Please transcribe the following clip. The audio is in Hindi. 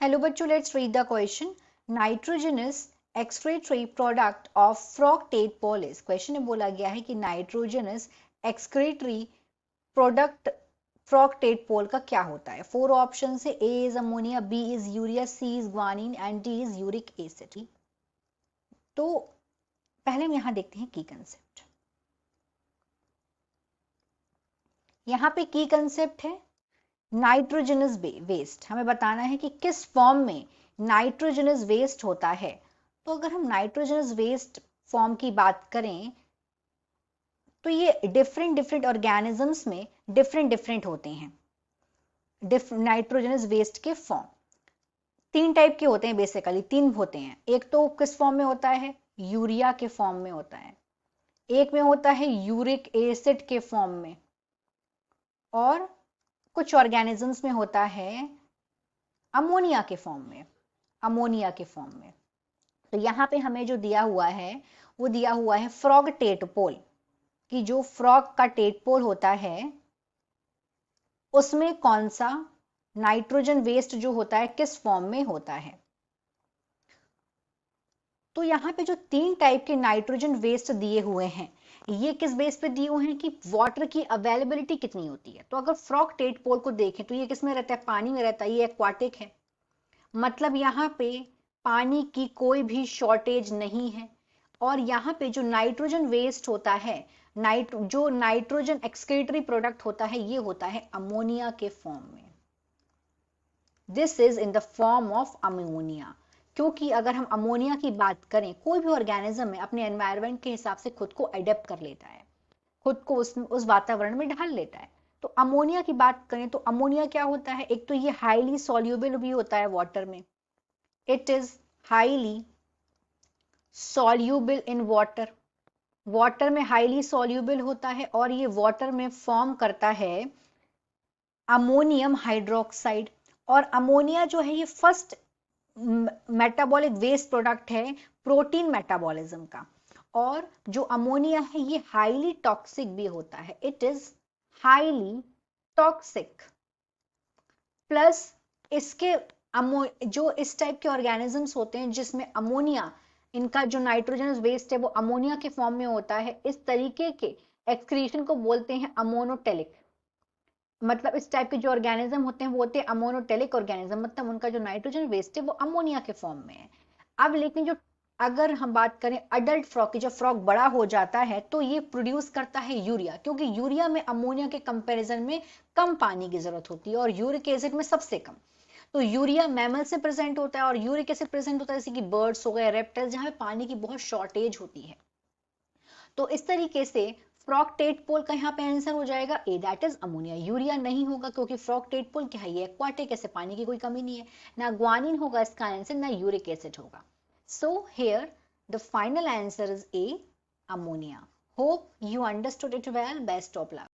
हेलो बच्चों, let's read the question. Nitrogenous excretory product of frog tadpole is. Question में बोला गया है कि nitrogenous excretory product frog tadpole का क्या होता है. 4 ऑप्शन है. A is ammonia, B is urea, C is guanine and D is uric acid. तो पहले हम यहां देखते हैं की कंसेप्ट. यहां पे की कंसेप्ट है नाइट्रोजनस वेस्ट. हमें बताना है कि किस फॉर्म में नाइट्रोजनस वेस्ट होता है. तो अगर हम नाइट्रोजनस वेस्ट फॉर्म की बात करें तो ये डिफरेंट डिफरेंट ऑर्गेनिजम्स में डिफरेंट डिफरेंट होते हैं. नाइट्रोजनस वेस्ट के फॉर्म 3 टाइप के होते हैं. बेसिकली 3 होते हैं. एक तो किस फॉर्म में होता है, यूरिया के फॉर्म में होता है. एक में होता है यूरिक एसिड के फॉर्म में, और कुछ ऑर्गेनिजम्स में होता है अमोनिया के फॉर्म में. अमोनिया के फॉर्म में. तो यहां पे हमें जो दिया हुआ है वो दिया हुआ है फ्रॉग टेडपोल, कि जो फ्रॉग का टेडपोल होता है उसमें कौन सा नाइट्रोजन वेस्ट जो होता है किस फॉर्म में होता है. तो यहां पे जो 3 टाइप के नाइट्रोजन वेस्ट दिए हुए हैं, ये किस बेस पे दिए हुए हैं कि वाटर की अवेलेबिलिटी कितनी होती है. तो अगर फ्रॉग टेडपोल को देखें तो ये किस में रहता है, पानी में रहता है. ये एक्वाटिक है, मतलब यहाँ पे पानी की कोई भी शॉर्टेज नहीं है. और यहाँ पे जो नाइट्रोजन वेस्ट होता है, जो नाइट्रोजन एक्सक्रीटरी प्रोडक्ट होता है, ये होता है अमोनिया के फॉर्म में. This is in the form of ammonia. क्योंकि अगर हम अमोनिया की बात करें, कोई भी ऑर्गेनिज्म में अपने एनवायरनमेंट के हिसाब से खुद को अडेप्ट कर लेता है, खुद को उस वातावरण में ढाल लेता है. तो अमोनिया की बात करें तो अमोनिया क्या होता है, एक तो ये हाईली सॉल्युबल भी होता है वाटर में. It is highly soluble in water. Water में हाईली सॉल्युबल होता है और ये वाटर में फॉर्म करता है अमोनियम हाइड्रोक्साइड. और अमोनिया जो है ये फर्स्ट मेटाबॉलिक वेस्ट प्रोडक्ट है प्रोटीन मेटाबॉलिज्म का. और जो अमोनिया है ये हाईली टॉक्सिक भी होता है. It is highly toxic. Plus इसके जो इस टाइप के ऑर्गेनिजम्स होते हैं जिसमें अमोनिया, इनका जो नाइट्रोजनस वेस्ट है वो अमोनिया के फॉर्म में होता है, इस तरीके के एक्सक्रीशन को बोलते हैं अमोनोटेलिक. मतलब इस टाइप के जो ऑर्गेनिज्म होते हैं वो होते हैं अमोनोटेलिक ऑर्गेनिज्म, मतलब उनका जो नाइट्रोजन वेस्ट है वो अमोनिया के फॉर्म में है. अब लेकिन जो अगर हम बात करें अडल्ट फ्रॉग की, जब फ्रॉग बड़ा हो जाता है तो ये प्रोड्यूस करता है यूरिया, क्योंकि यूरिया में अमोनिया के कंपैरिजन में कम पानी की जरूरत होती है और यूरिक एसिड में सबसे कम. तो यूरिया मैमल से प्रेजेंट होता है और यूरिक एसिड प्रेजेंट होता है जैसे कि बर्ड्स हो गए, रेप्टाइल्स, जहां पे पानी की बहुत शॉर्टेज होती है. तो इस तरीके से फ्रॉग टेडपोल का यहाँ पे आंसर हो जाएगा ए, दैट इज अमोनिया. यूरिया नहीं होगा क्योंकि फ्रॉग टेडपोल क्या है, ये एक्वाटिक, ऐसे पानी की कोई कमी नहीं है. ना ग्वानिन होगा इसका आंसर, ना यूरिक एसिड होगा. So here the final answer is a, ammonia. Hope you understood it well. Best of luck.